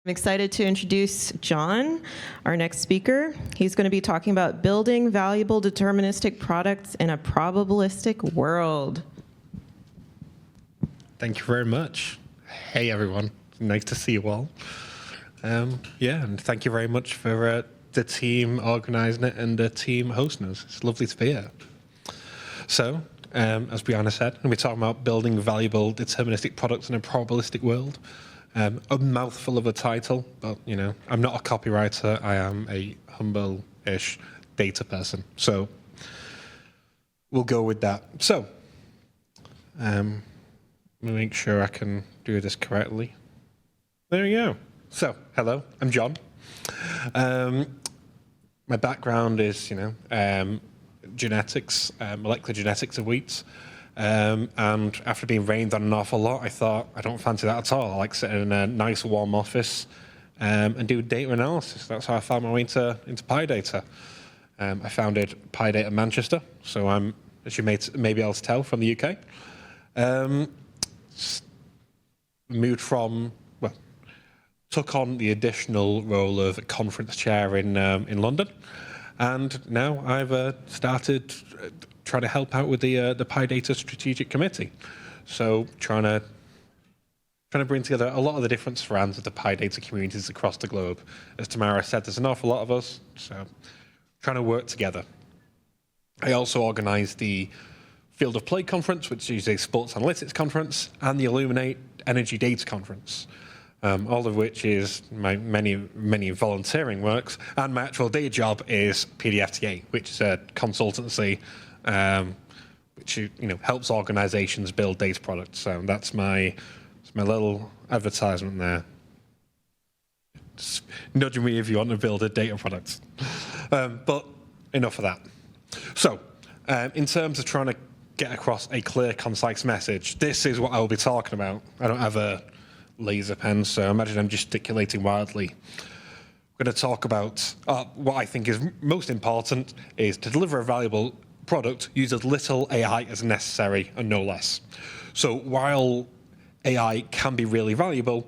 I'm excited to introduce John, our next speaker. He's going to be talking about building valuable deterministic products in a probabilistic world. Thank you very much. Hey, everyone. Nice to see you all. Yeah, and thank you very much for the team organizing it and the team hosting us. It's lovely to be here. So, as Brianna said, we're talking about building valuable deterministic products in a probabilistic world. A mouthful of a title, but, you know, I'm not a copywriter. I am a humble-ish data person. So we'll go with that. So let me make sure I can do this correctly. There you go. So, hello, I'm John. My background is, genetics, molecular genetics of wheat. And after being rained on an awful lot, I thought, I don't fancy that at all. I like sitting in a nice warm office and do data analysis. That's how I found my way into PyData. I founded PyData Manchester, so I'm, as you may be able to tell, from the UK. Moved from, well, took on the additional role of conference chair in London. And now I've started trying to help out with the PyData Strategic Committee. So trying to bring together a lot of the different strands of the PyData communities across the globe. As Tamara said, there's an awful lot of us, so trying to work together. I also organise the Field of Play conference, which is a sports analytics conference, and the Illuminate Energy Data conference. All of which is my many volunteering works, and my actual day job is PDFTA, which is a consultancy which helps organizations build data products. So that's my little advertisement there. Just nudge me if you want to build a data product. But enough of that. So in terms of trying to get across a clear, concise message, this is what I will be talking about. I don't have a laser pen, so imagine I'm gesticulating wildly. We're going to talk about what I think is most important is to deliver a valuable product, use as little AI as necessary and no less. So while AI can be really valuable,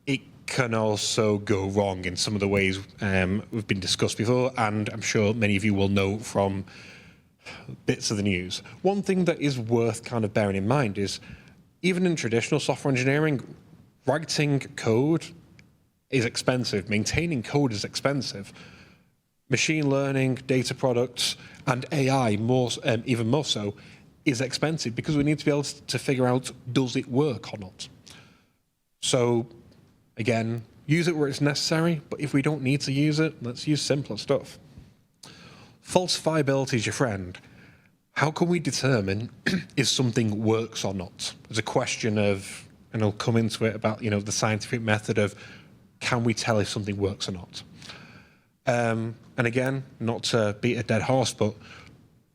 it can also go wrong in some of the ways we've been discussed before, and I'm sure many of you will know from bits of the news. One thing that is worth kind of bearing in mind is even in traditional software engineering, writing code is expensive. Maintaining code is expensive. Machine learning, data products, and AI, even more so, is expensive because we need to be able to figure out, does it work or not? So, again, use it where it's necessary, but if we don't need to use it, let's use simpler stuff. Falsifiability is your friend. How can we determine if something works or not? There's a question of, and I'll come into it about, the scientific method of, can we tell if something works or not? And again, not to beat a dead horse, but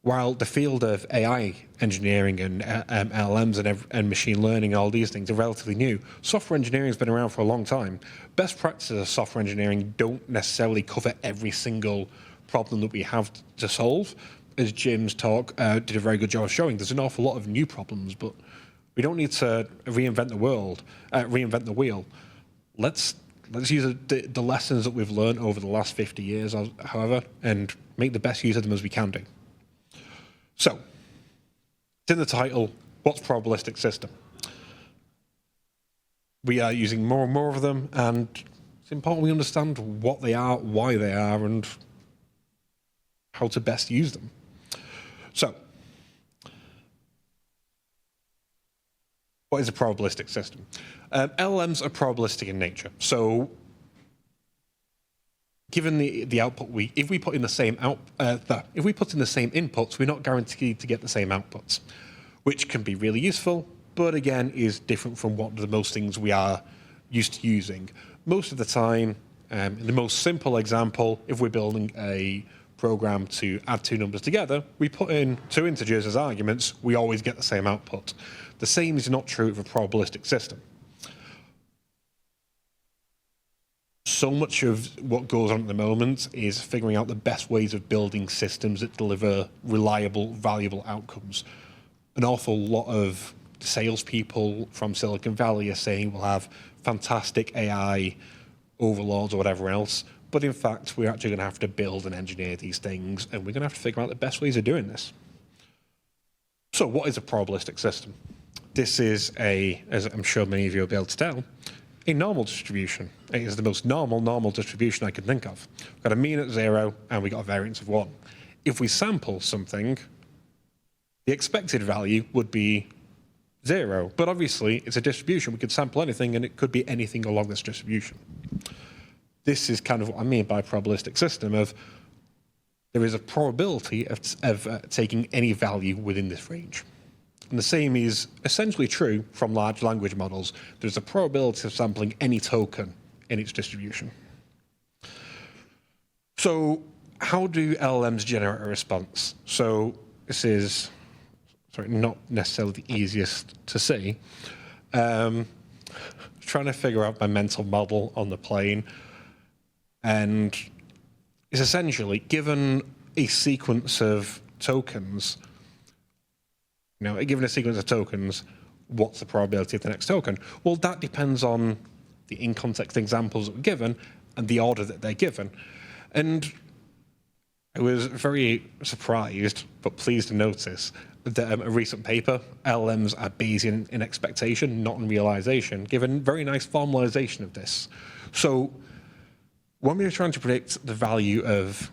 while the field of AI engineering and LLMs and machine learning, all these things are relatively new, software engineering has been around for a long time. Best practices of software engineering don't necessarily cover every single problem that we have to solve. As Jim's talk did a very good job of showing, there's an awful lot of new problems, but we don't need to reinvent the wheel. Let's use the lessons that we've learned over the last 50 years, however, and make the best use of them as we can do. So, it's in the title, what's probabilistic system? We are using more and more of them, and it's important we understand what they are, why they are, and how to best use them. So, what is a probabilistic system? LLMs are probabilistic in nature. So, given the output, if we put in the same inputs, we're not guaranteed to get the same outputs, which can be really useful, but again is different from what the most things we are used to using. Most of the time, in the most simple example, if we're building a program to add two numbers together, we put in two integers as arguments, we always get the same output. The same is not true of a probabilistic system. So much of what goes on at the moment is figuring out the best ways of building systems that deliver reliable, valuable outcomes. An awful lot of salespeople from Silicon Valley are saying we'll have fantastic AI overlords or whatever else. But in fact, we're actually going to have to build and engineer these things, and we're going to have to figure out the best ways of doing this. So what is a probabilistic system? This is as I'm sure many of you will be able to tell, a normal distribution. It is the most normal distribution I can think of. We've got a mean at 0, and we've got a variance of 1. If we sample something, the expected value would be 0. But obviously, it's a distribution. We could sample anything, and it could be anything along this distribution. This is kind of what I mean by a probabilistic system of there is a probability of taking any value within this range. And the same is essentially true from large language models. There's a probability of sampling any token in its distribution. So how do LLMs generate a response? So this is not necessarily the easiest to see. Trying to figure out my mental model on the plane. And it's essentially, given a sequence of tokens, given a sequence of tokens, what's the probability of the next token? Well, that depends on the in-context examples that were given and the order that they're given. And I was very surprised, but pleased to notice that a recent paper, LLMs are Bayesian in expectation, not in realization, given very nice formalization of this. So when we were trying to predict the value of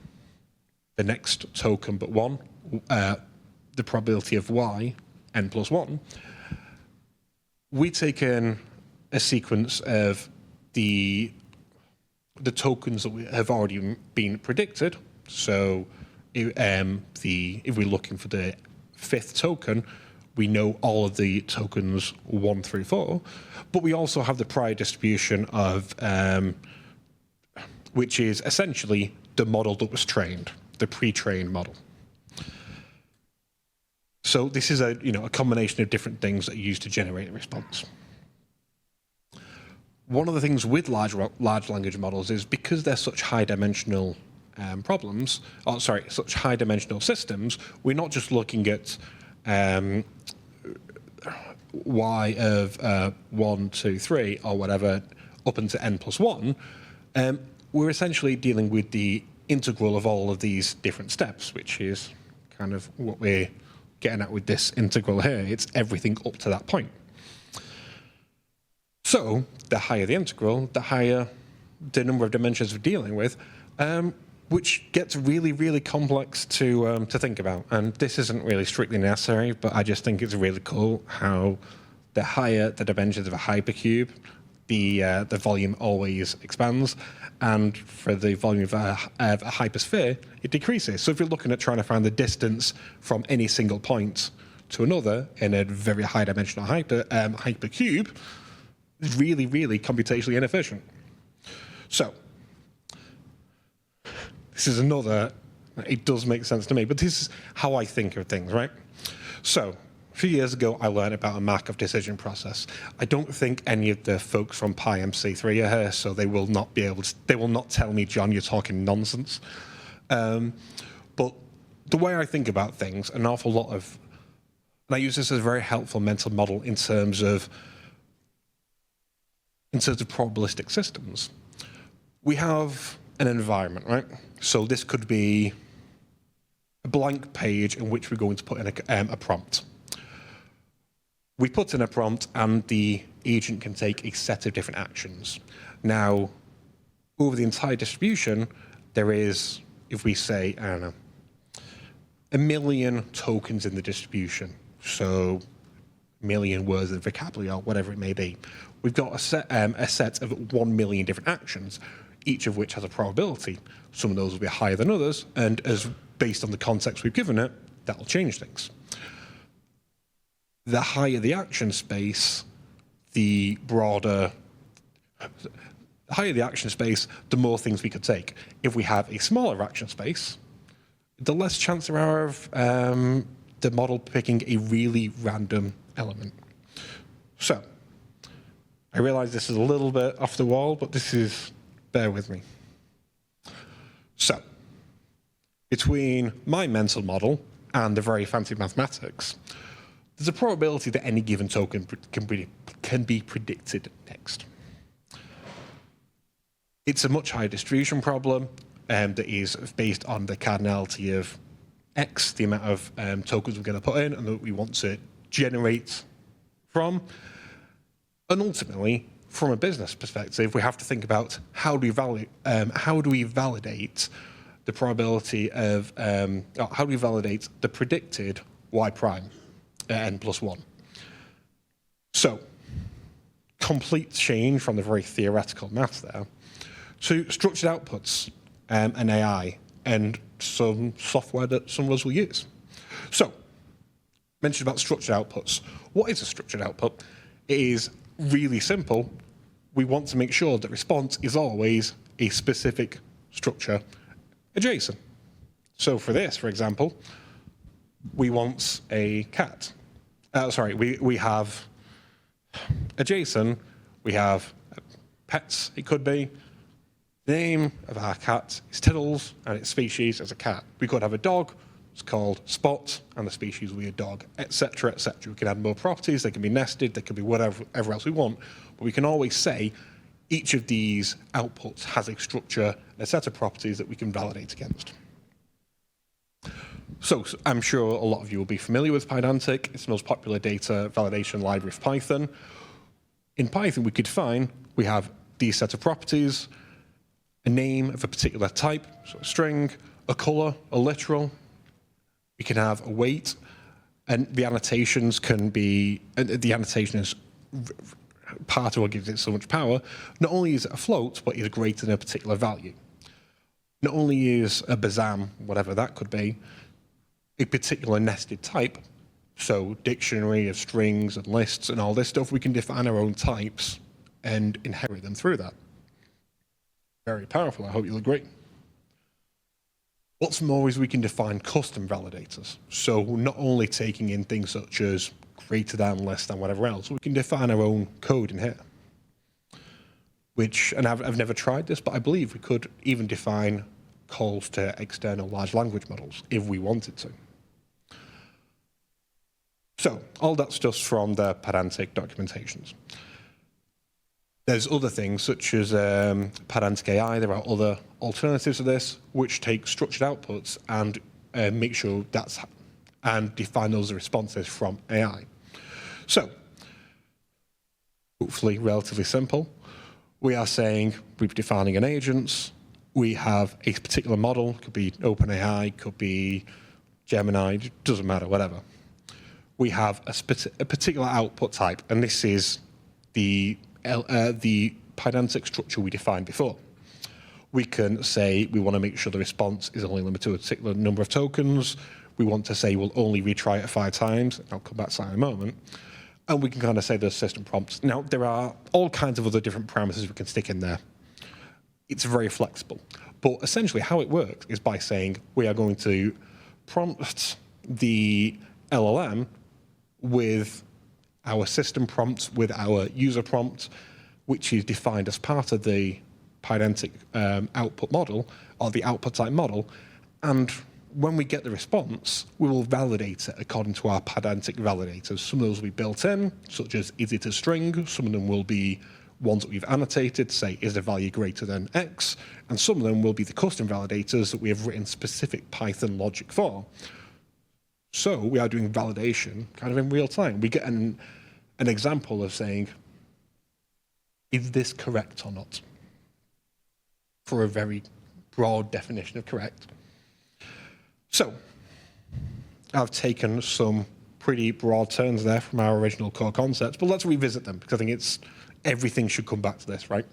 the next token but one, the probability of y, n plus 1, we'd taken a sequence of the tokens that have already been predicted. So if we're looking for the 5th token, we know all of the tokens 1 through 4, but we also have the prior distribution of which is essentially the model that was trained, the pre-trained model. So this is a combination of different things that are used to generate a response. One of the things with large language models is because they're such high-dimensional such high-dimensional systems, we're not just looking at y of 1, 2, 3, or whatever, up into n plus 1. We're essentially dealing with the integral of all of these different steps, which is kind of what we're getting at with this integral here. It's everything up to that point. So the higher the integral, the higher the number of dimensions we're dealing with, which gets really, really complex to think about. And this isn't really strictly necessary, but I just think it's really cool how the higher the dimensions of a hypercube, the volume always expands, and for the volume of a hypersphere, it decreases. So if you're looking at trying to find the distance from any single point to another in a very high-dimensional hypercube, it's really, really computationally inefficient. So this is another, it does make sense to me, but this is how I think of things, right? So a few years ago, I learned about a Markov decision process. I don't think any of the folks from PyMC3 are here, so they will not be able to, they will not tell me, John, you're talking nonsense. But the way I think about things, an awful lot of, and I use this as a very helpful mental model in terms of probabilistic systems. We have an environment, right? So this could be a blank page in which we're going to put in a prompt. We put in a prompt and the agent can take a set of different actions. Now, over the entire distribution, there is, if we say, I don't know, 1 million tokens in the distribution. So 1 million words of vocabulary or whatever it may be. We've got a set of 1 million different actions, each of which has a probability. Some of those will be higher than others, and as based on the context we've given it, that'll change things. The higher the action space, the higher the action space, the more things we could take. If we have a smaller action space, the less chance there are of the model picking a really random element. So, I realize this is a little bit off the wall, but this is, bear with me. So, between my mental model and the very fancy mathematics, there's a probability that any given token can be predicted next. It's a much higher distribution problem that is based on the cardinality of X, the amount of tokens we're going to put in and that we want to generate from. And ultimately, from a business perspective, we have to think about how do we validate the probability of, how do we validate the predicted y prime n plus 1. So, complete change from the very theoretical maths there to structured outputs and AI and some software that some of us will use. So, mentioned about structured outputs. What is a structured output? It is really simple. We want to make sure that response is always a specific structure adjacent. So for this, for example, we want a cat. We have adjacent, we have pets, it could be. The name of our cat is Tiddles, and its species is a cat. We could have a dog, it's called Spot, and the species will be a dog, etc., etc. We can add more properties, they can be nested, they can be whatever else we want, but we can always say each of these outputs has a structure and a set of properties that we can validate against. So I'm sure a lot of you will be familiar with Pydantic. It's the most popular data validation library of Python. In Python, we could define, we have these set of properties, a name of a particular type, so a string, a color, a literal. We can have a weight, and the annotations can be, the annotation is part of what gives it so much power. Not only is it a float, but is greater than a particular value. Not only is a BASAM, whatever that could be, a particular nested type, so dictionary of strings and lists and all this stuff, we can define our own types and inherit them through that. Very powerful, I hope you'll agree. What's more is we can define custom validators. So not only taking in things such as greater than, less than, whatever else, we can define our own code in here. Which, and I've never tried this, but I believe we could even define calls to external large language models if we wanted to. So all that's just from the Pydantic documentations. There's other things such as Pydantic AI. There are other alternatives to this which take structured outputs and make sure that's and define those responses from AI. So hopefully relatively simple. We are saying we're defining an agent. We have a particular model. Could be OpenAI, could be Gemini. Doesn't matter. Whatever. We have a particular output type, and this is the Pydantic structure we defined before. We can say we want to make sure the response is only limited to a particular number of tokens. We want to say we'll only retry it 5 times. I'll come back to that in a moment. And we can kind of say the system prompts. Now, there are all kinds of other different parameters we can stick in there. It's very flexible. But essentially how it works is by saying we are going to prompt the LLM with our system prompt, with our user prompt, which is defined as part of the Pydantic output model, or the output type model. And when we get the response, we will validate it according to our Pydantic validators. Some of those will be built in, such as is it a string? Some of them will be ones that we've annotated, say is the value greater than X? And some of them will be the custom validators that we have written specific Python logic for. So we are doing validation kind of in real time. We get an example of saying, is this correct or not? For a very broad definition of correct. So I've taken some pretty broad turns there from our original core concepts, but let's revisit them because I think everything should come back to this, right?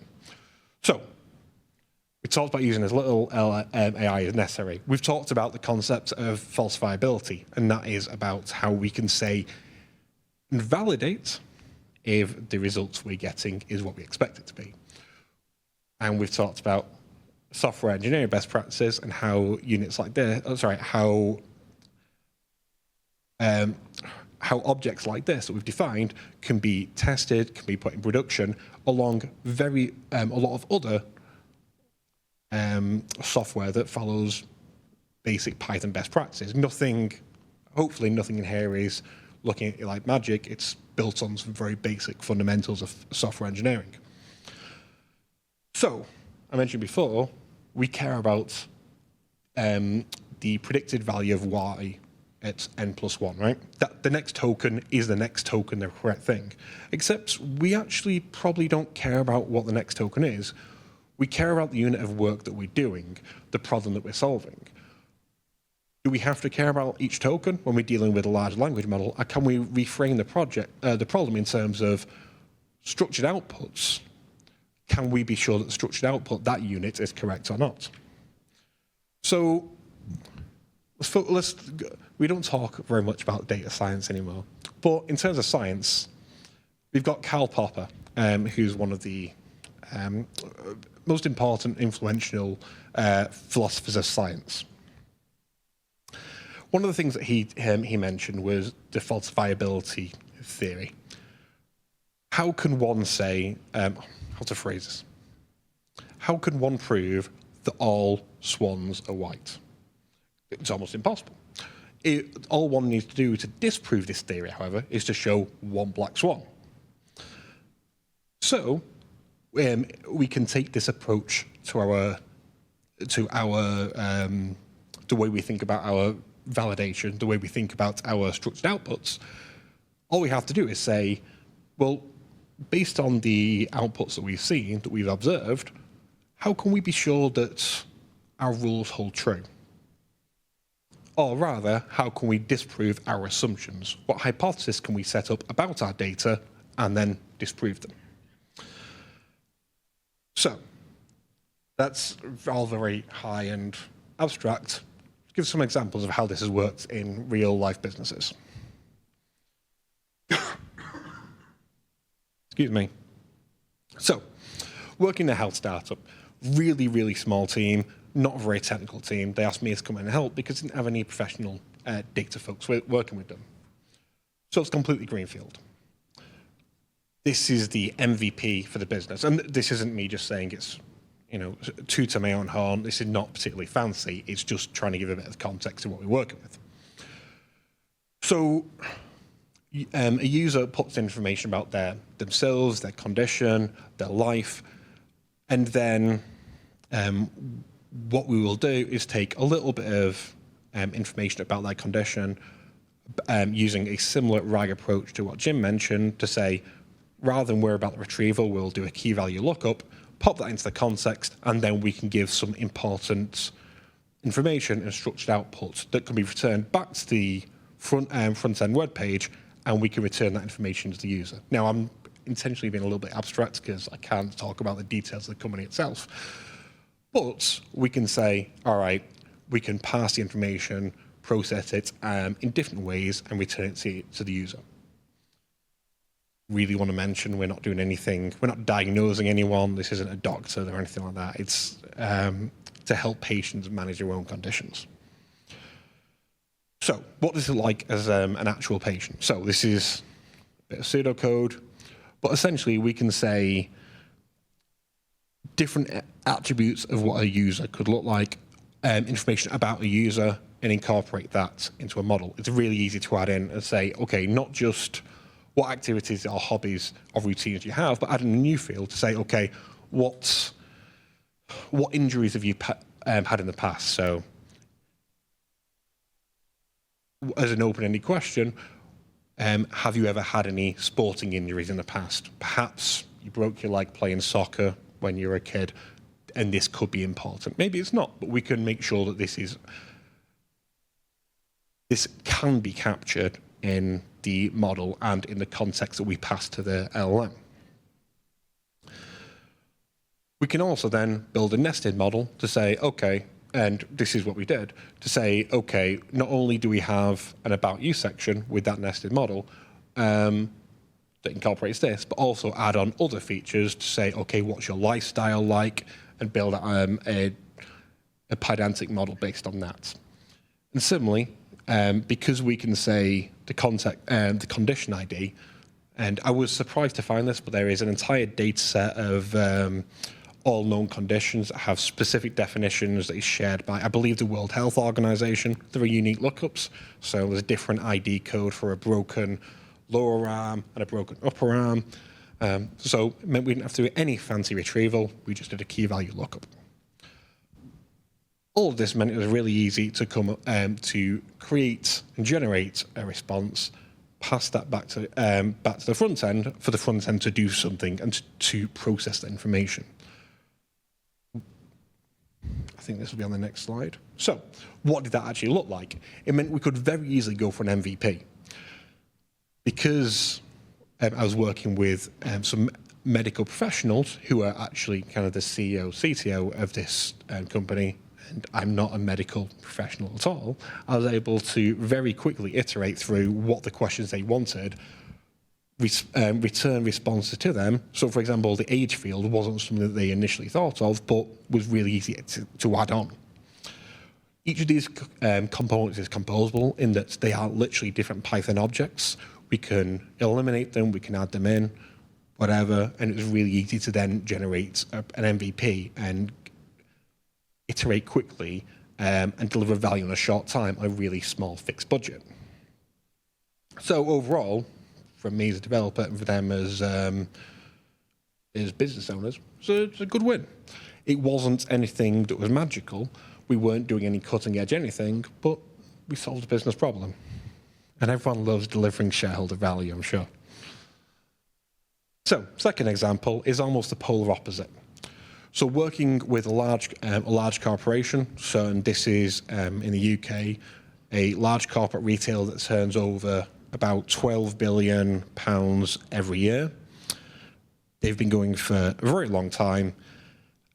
So we talked about using as little AI as necessary. We've talked about the concept of falsifiability, and that is about how we can say and validate if the results we're getting is what we expect it to be. And we've talked about software engineering best practices and how units like this, how objects like this that we've defined can be tested, can be put in production, along a lot of other software that follows basic Python best practices. Hopefully nothing in here is looking at it like magic. It's built on some very basic fundamentals of software engineering. So I mentioned before, we care about the predicted value of y at n+1, right? That the next token is the next token, the correct thing. Except we actually probably don't care about what the next token is. We care about the unit of work that we're doing, the problem that we're solving. Do we have to care about each token when we're dealing with a large language model? Or can we reframe the problem in terms of structured outputs? Can we be sure that the structured output, that unit, is correct or not? So we don't talk very much about data science anymore. But in terms of science, we've got Karl Popper, who's one of the most important, influential philosophers of science. One of the things that he mentioned was the falsifiability theory. How can one say, how to phrase this? How can one prove that all swans are white? It's almost impossible. All one needs to do to disprove this theory, however, is to show one black swan. So we can take this approach to the way we think about our validation, the way we think about our structured outputs. All we have to do is say, well, based on the outputs that we've seen, that we've observed, how can we be sure that our rules hold true? Or rather, how can we disprove our assumptions? What hypothesis can we set up about our data and then disprove them? So that's all very high and abstract. Let's give some examples of how this has worked in real life businesses. Excuse me. So, working in a health startup, really, really small team, not a very technical team. They asked me to come in and help because they didn't have any professional data folks working with them. So it's completely greenfield. This is the MVP for the business. And this isn't me just saying it's, toot my own horn. This is not particularly fancy. It's just trying to give a bit of context to what we're working with. So a user puts information about themselves, their condition, their life, and then what we will do is take a little bit of information about that condition using a similar RAG approach to what Jim mentioned to say, rather than worry about the retrieval, we'll do a key value lookup, pop that into the context, and then we can give some important information and structured outputs that can be returned back to the front-end web page, and we can return that information to the user. Now, I'm intentionally being a little bit abstract because I can't talk about the details of the company itself. But we can say, all right, we can pass the information, process it in different ways, and return it to the user. Really want to mention we're not doing anything, we're not diagnosing anyone, this isn't a doctor or anything like that. It's to help patients manage their own conditions. So what is it like as an actual patient? So this is a bit of pseudocode, but essentially we can say different attributes of what a user could look like, information about a user, and incorporate that into a model. It's really easy to add in and say, okay, not just what activities or hobbies or routines you have, but add in a new field to say, okay, what injuries have you had in the past? So as an open-ended question, have you ever had any sporting injuries in the past? Perhaps you broke your leg playing soccer when you were a kid, and this could be important. Maybe it's not, but we can make sure that this can be captured in the model and in the context that we pass to the LLM. We can also then build a nested model to say, okay, and this is what we did, to say, okay, not only do we have an about you section with that nested model that incorporates this, but also add on other features to say, okay, what's your lifestyle like, and build a pydantic model based on that. And similarly, because we can say the condition ID, and I was surprised to find this, but there is an entire data set of all known conditions that have specific definitions that is shared by, I believe, the World Health Organization. There are unique lookups, so there's a different ID code for a broken lower arm and a broken upper arm. So it meant we didn't have to do any fancy retrieval. We just did a key value lookup. All of this meant it was really easy to come to create and generate a response, pass that back to the front end for the front end to do something and to process the information. I think this will be on the next slide. So what did that actually look like? It meant we could very easily go for an MVP. Because I was working with some medical professionals who are actually kind of the CEO, CTO of this company, and I'm not a medical professional at all, I was able to very quickly iterate through what the questions they wanted, return responses to them. So, for example, the age field wasn't something that they initially thought of, but was really easy to add on. Each of these components is composable in that they are literally different Python objects. We can eliminate them, we can add them in, whatever, and it was really easy to then generate an MVP and iterate quickly and deliver value in a short time on a really small fixed budget. So overall, from me as a developer and for them as business owners, so it's a good win. It wasn't anything that was magical. We weren't doing any cutting edge anything, but we solved a business problem. And everyone loves delivering shareholder value, I'm sure. So, second example is almost the polar opposite. So working with a large corporation, so and this is in the UK, a large corporate retailer that turns over about £12 billion every year. They've been going for a very long time,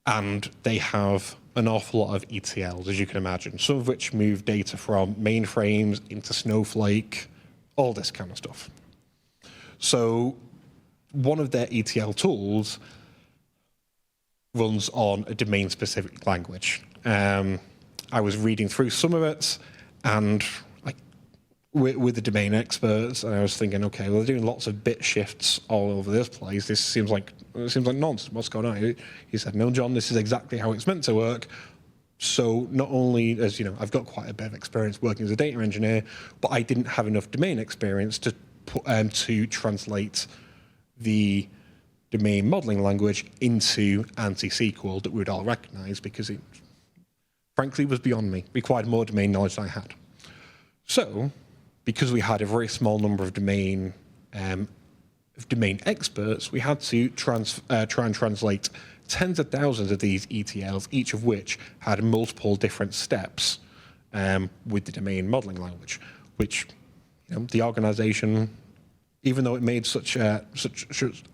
and they have an awful lot of ETLs, as you can imagine, some of which move data from mainframes into Snowflake, all this kind of stuff. So one of their ETL tools runs on a domain-specific language. I was reading through some of it, and with the domain experts, and I was thinking, okay, well, they're doing lots of bit shifts all over this place. This seems like nonsense. What's going on? He said, no, John, this is exactly how it's meant to work. So not only as I've got quite a bit of experience working as a data engineer, but I didn't have enough domain experience to translate the domain modeling language into ANSI-SQL that we would all recognize, because it, frankly, was beyond me. It required more domain knowledge than I had. So, because we had a very small number of domain experts, we had to try and translate tens of thousands of these ETLs, each of which had multiple different steps with the domain modeling language, which the organization, even though it made such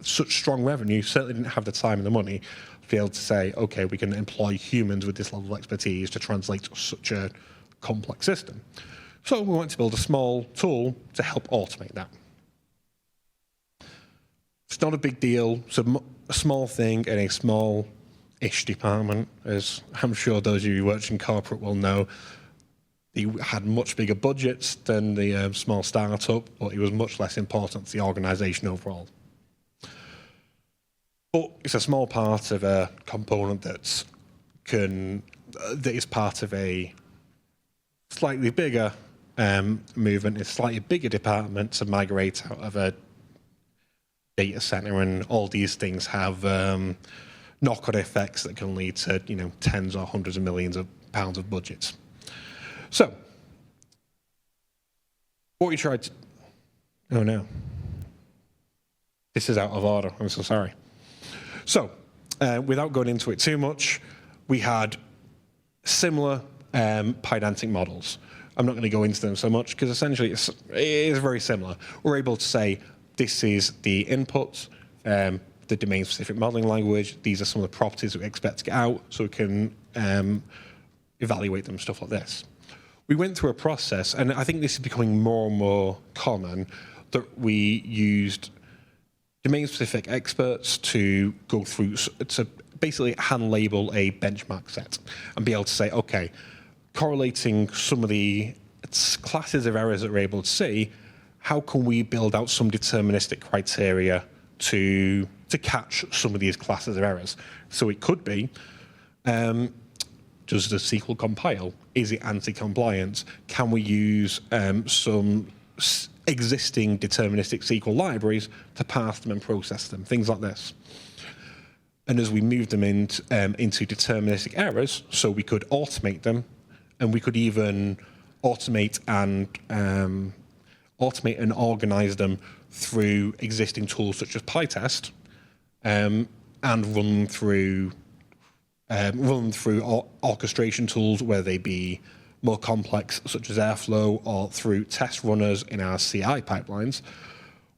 strong revenue, certainly didn't have the time and the money to be able to say, okay, we can employ humans with this level of expertise to translate such a complex system. So we wanted to build a small tool to help automate that. It's not a big deal. It's a small thing in a small-ish department, as I'm sure those of you who work in corporate will know. They had much bigger budgets than the small startup, but it was much less important to the organization overall. But it's a small part of a component that is part of a slightly bigger movement, a slightly bigger department to migrate out of a data center, and all these things have knock-on effects that can lead to tens or hundreds of millions of pounds of budgets. So, what we tried to... Oh no. This is out of order, I'm so sorry. So, without going into it too much, we had similar pydantic models. I'm not going to go into them so much because essentially it is very similar. We're able to say this is the input, the domain-specific modeling language. These are some of the properties that we expect to get out, so we can evaluate them, stuff like this. We went through a process, and I think this is becoming more and more common, that we used domain-specific experts to go through, to basically hand label a benchmark set and be able to say, okay, correlating some of the classes of errors that we're able to see, how can we build out some deterministic criteria to catch some of these classes of errors? So it could be, does the SQL compile? Is it ANSI compliant? Can we use some existing deterministic SQL libraries to parse them and process them, things like this. And as we moved them into deterministic errors, so we could automate them, and we could even automate and organize them through existing tools such as PyTest, and run through orchestration tools, whether they be more complex, such as Airflow, or through test runners in our CI pipelines.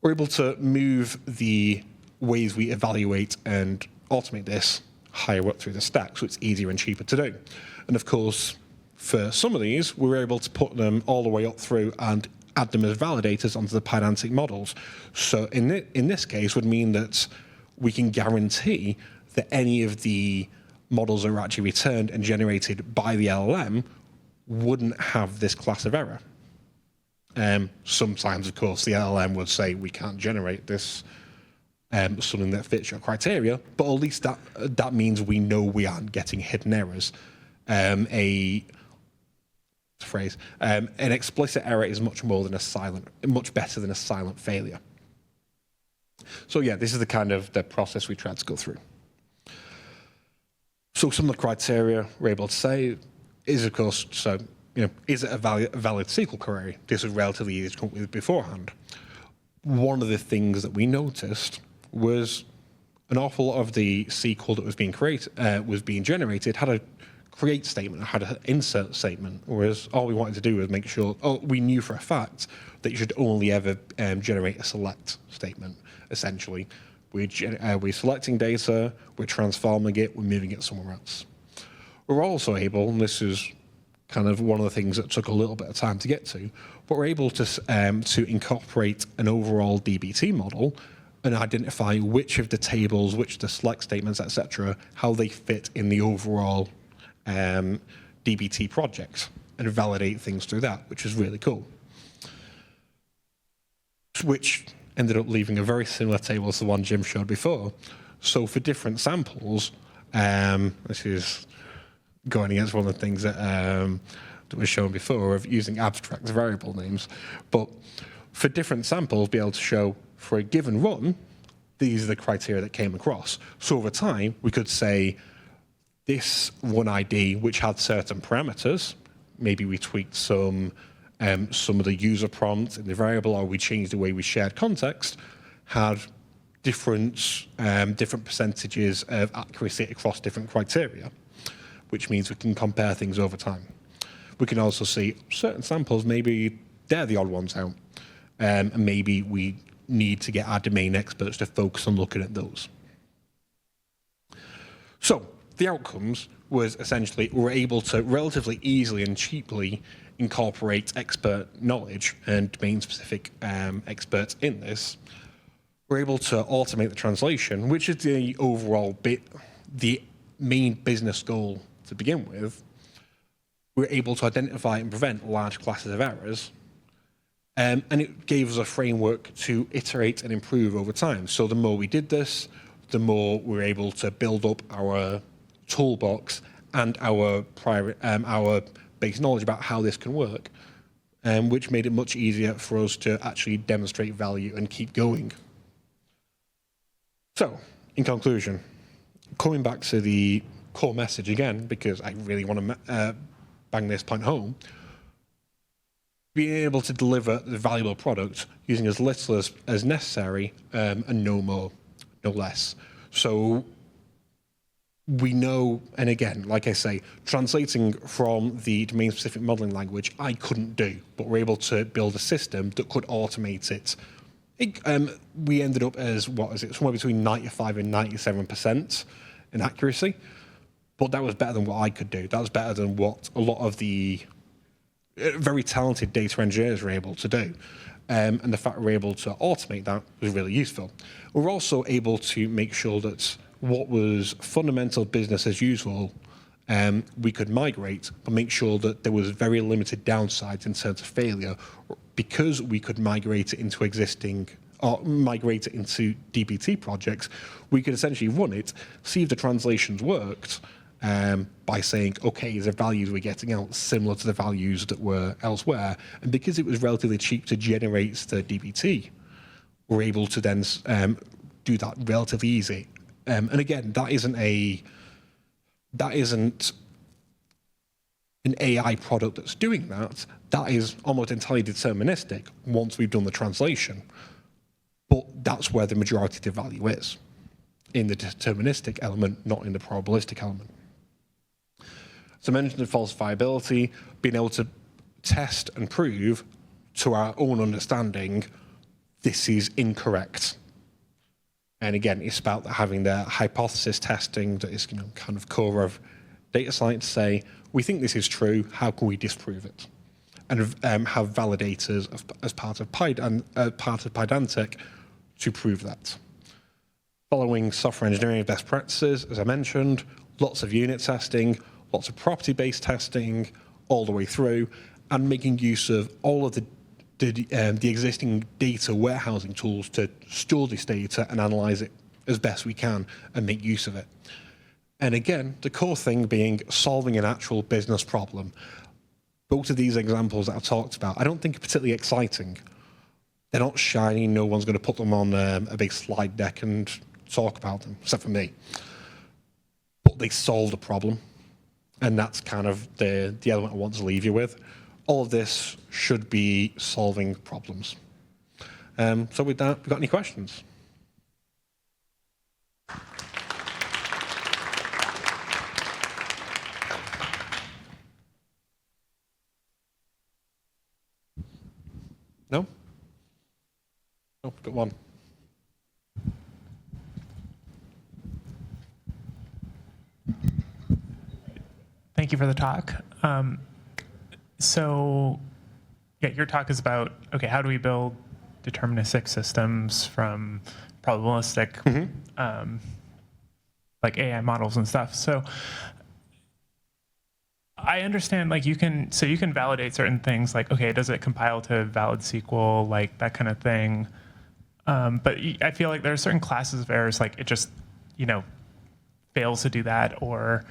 We're able to move the ways we evaluate and automate this higher up through the stack, so it's easier and cheaper to do. And of course, for some of these, we were able to put them all the way up through and add them as validators onto the PyData models. So in this case would mean that we can guarantee that any of the models that are actually returned and generated by the LLM wouldn't have this class of error. Sometimes, of course, the LLM would say we can't generate this something that fits your criteria, but at least that means we know we aren't getting hidden errors. An explicit error is much better than a silent failure. So yeah, this is the process we tried to go through. So some of the criteria we're able to say is, of course, is it a valid SQL query? This was relatively easy to come up with beforehand. One of the things that we noticed was an awful lot of the SQL that was being generated had a create statement, had an insert statement, whereas all we wanted to do was make sure, we knew for a fact that you should only ever generate a select statement, essentially. We're selecting data, we're transforming it, we're moving it somewhere else. We're also able, and this is kind of one of the things that took a little bit of time to get to, but we're able to incorporate an overall DBT model and identify which of the tables, which the select statements, etc., how they fit in the overall DBT project, and validate things through that, which is really cool. Which ended up leaving a very similar table as the one Jim showed before. So for different samples, this is going against one of the things that was shown before of using abstract variable names, but for different samples, be able to show for a given run, these are the criteria that came across. So over time, we could say this run ID, which had certain parameters, maybe we tweaked some of the user prompts in the variable, or we changed the way we shared context, had different percentages of accuracy across different criteria, which means we can compare things over time. We can also see certain samples, maybe they're the odd ones out, and maybe we need to get our domain experts to focus on looking at those. So the outcomes was essentially we're able to relatively easily and cheaply incorporate expert knowledge and domain-specific experts in this. We're able to automate the translation, which is the overall the main business goal to begin with. We're able to identify and prevent large classes of errors, and it gave us a framework to iterate and improve over time. So the more we did this, the more we were able to build up our toolbox and our base knowledge about how this can work, which made it much easier for us to actually demonstrate value and keep going. So, in conclusion, coming back to the core message again, because I really want to bang this point home, being able to deliver the valuable product using as little as necessary and no more, no less. So we know, and again, like I say, translating from the domain-specific modeling language, I couldn't do, but we're able to build a system that could automate it. We ended up as, somewhere between 95 and 97% in accuracy, but that was better than what I could do. That was better than what a lot of the very talented data engineers were able to do. And the fact we're able to automate that was really useful. We're also able to make sure that what was fundamental business as usual, we could migrate, but make sure that there was very limited downsides in terms of failure, because we could migrate it into migrate it into DBT projects. We could essentially run it, see if the translations worked, by saying, okay, the values we're getting out similar to the values that were elsewhere. And because it was relatively cheap to generate the DBT, we're able to then do that relatively easy. And again, that isn't an AI product that's doing that. That is almost entirely deterministic once we've done the translation. But that's where the majority of the value is, in the deterministic element, not in the probabilistic element. So I mentioned the falsifiability, being able to test and prove to our own understanding this is incorrect. And again, it's about having the hypothesis testing that is kind of core of data science to say, we think this is true, how can we disprove it? And have validators as part of PyDantic to prove that. Following software engineering best practices, as I mentioned, lots of unit testing, lots of property-based testing all the way through, and making use of all of the existing data warehousing tools to store this data and analyze it as best we can and make use of it. And again, the core thing being solving an actual business problem. Both of these examples that I've talked about, I don't think are particularly exciting. They're not shiny, no one's going to put them on a big slide deck and talk about them, except for me. But they solved a problem, and that's kind of the element I want to leave you with. All of this should be solving problems. So with that, have you got any questions? No? Oh, got one. Thank you for the talk. So, yeah, your talk is about, okay, how do we build deterministic systems from probabilistic, like AI models and stuff. So I understand, like, you can validate certain things, like, okay, does it compile to valid SQL, like that kind of thing. But I feel like there are certain classes of errors, like it just, fails to do that, or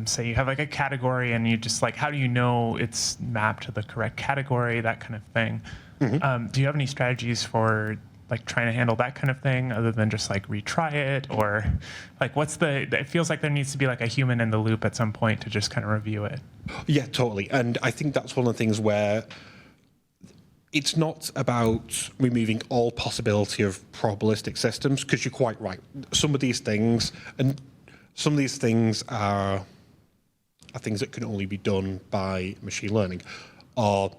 say you have like a category and you just like, how do you know it's mapped to the correct category, that kind of thing. Do you have any strategies for like trying to handle that kind of thing other than just like retry it, or like it feels like there needs to be like a human in the loop at some point to just kind of review it. Yeah, totally. And I think that's one of the things where it's not about removing all possibility of probabilistic systems, because you're quite right. Some of these things are things that can only be done by machine learning or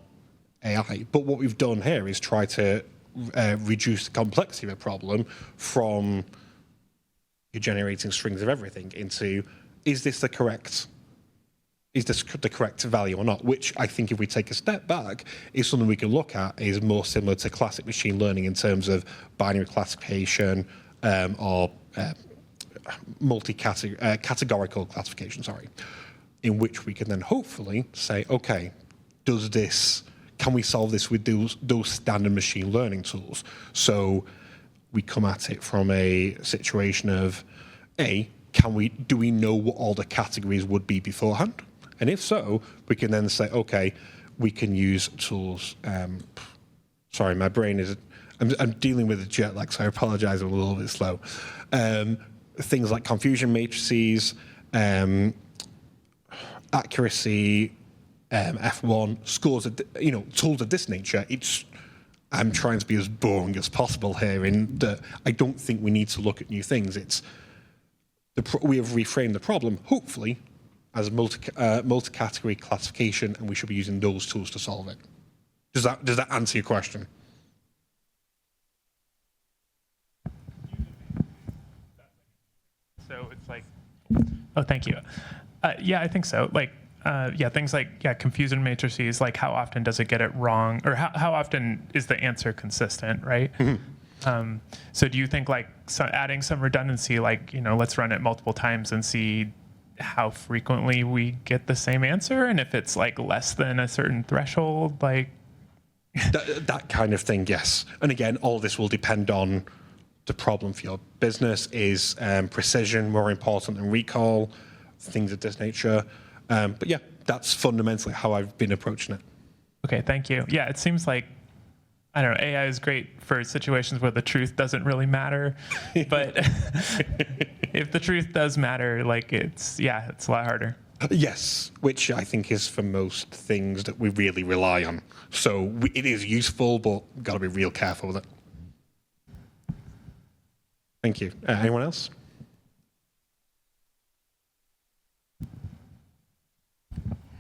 AI. But what we've done here is try to reduce the complexity of a problem from you're generating strings of everything into, is this the correct value or not? Which I think, if we take a step back, is something we can look at is more similar to classic machine learning in terms of binary classification or categorical classification, in which we can then hopefully say, okay, can we solve this with those standard machine learning tools? So we come at it from a situation of, do we know what all the categories would be beforehand? And if so, we can then say, okay, we can use tools. Sorry, my brain is, I'm dealing with a jet lag, so I apologize, I'm a little bit slow. Things like confusion matrices, accuracy, F1, scores, tools of this nature. I'm trying to be as boring as possible here in that I don't think we need to look at new things. We have reframed the problem, hopefully, as multi-category classification, and we should be using those tools to solve it. Does that answer your question? So it's like, oh, thank you. Yeah, I think so. Like, things like confusion matrices, like how often does it get it wrong, or how often is the answer consistent, right? So do you think like adding some redundancy, like, let's run it multiple times and see how frequently we get the same answer, and if it's like less than a certain threshold, like that kind of thing, yes. And again, all this will depend on the problem for your business. Is precision more important than recall? things of this nature. But yeah, that's fundamentally how I've been approaching it. Okay, thank you. Yeah, it seems like, I don't know, AI is great for situations where the truth doesn't really matter, but if the truth does matter, like it's a lot harder. Yes, which I think is for most things that we really rely on. So it is useful, but got to be real careful with it. Thank you. Anyone else?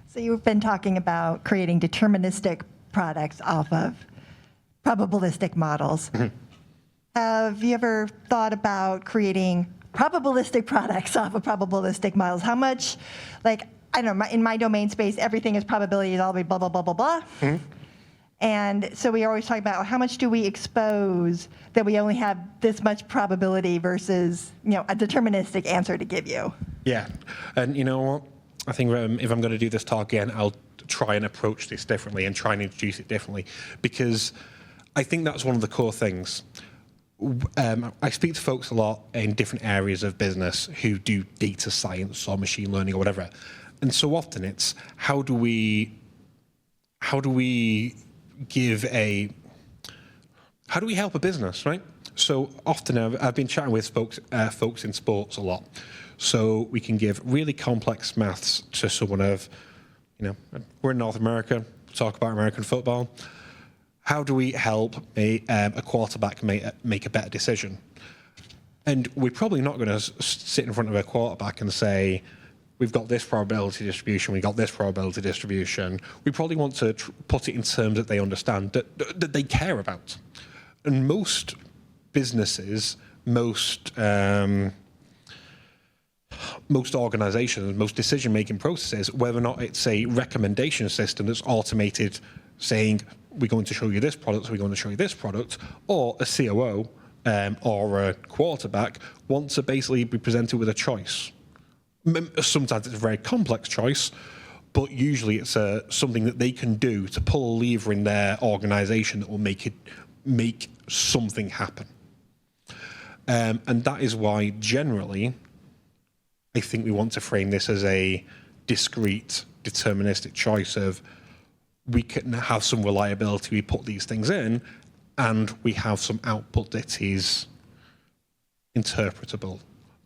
So you've been talking about creating deterministic products off of probabilistic models. Have you ever thought about creating probabilistic products off of probabilistic models? How much, like, I don't know, in my domain space, everything is probability, it's all be blah, blah, blah, blah, blah. And so we always talk about how much do we expose that we only have this much probability versus, a deterministic answer to give you. Yeah, and you know what? I think if I'm going to do this talk again, I'll try and approach this differently and try and introduce it differently, because I think that's one of the core things. I speak to folks a lot in different areas of business who do data science or machine learning or whatever, and so often it's how do we help a business, right? So often I've been chatting with folks in sports a lot. So we can give really complex maths to someone of, we're in North America, talk about American football. How do we help a quarterback make a better decision? And we're probably not going to sit in front of a quarterback and say, we've got this probability distribution, we've got this probability distribution. We probably want to put it in terms that they understand, that they care about. And most businesses, most organizations, most decision-making processes, whether or not it's a recommendation system that's automated saying, we're going to show you this product, so we're going to show you this product, or a COO or a quarterback wants to basically be presented with a choice. Sometimes it's a very complex choice, but usually it's something that they can do to pull a lever in their organization that will make something happen. And that is why generally I think we want to frame this as a discrete, deterministic choice of we can have some reliability, we put these things in, and we have some output that is interpretable,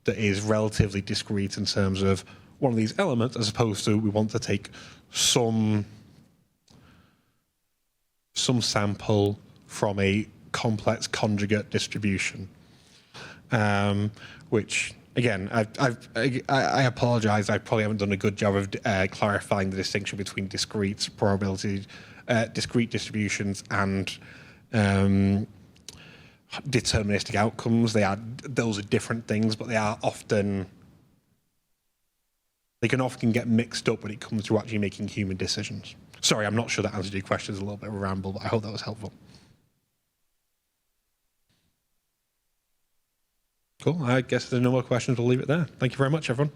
that is relatively discrete in terms of one of these elements, as opposed to we want to take some sample from a complex conjugate distribution, which, again, I apologize. I probably haven't done a good job of clarifying the distinction between discrete probability, discrete distributions, and deterministic outcomes. Those are different things, but they can often get mixed up when it comes to actually making human decisions. Sorry, I'm not sure that answered your question. It's a little bit of a ramble, but I hope that was helpful. Cool. I guess if there's no more questions, we'll leave it there. Thank you very much, everyone.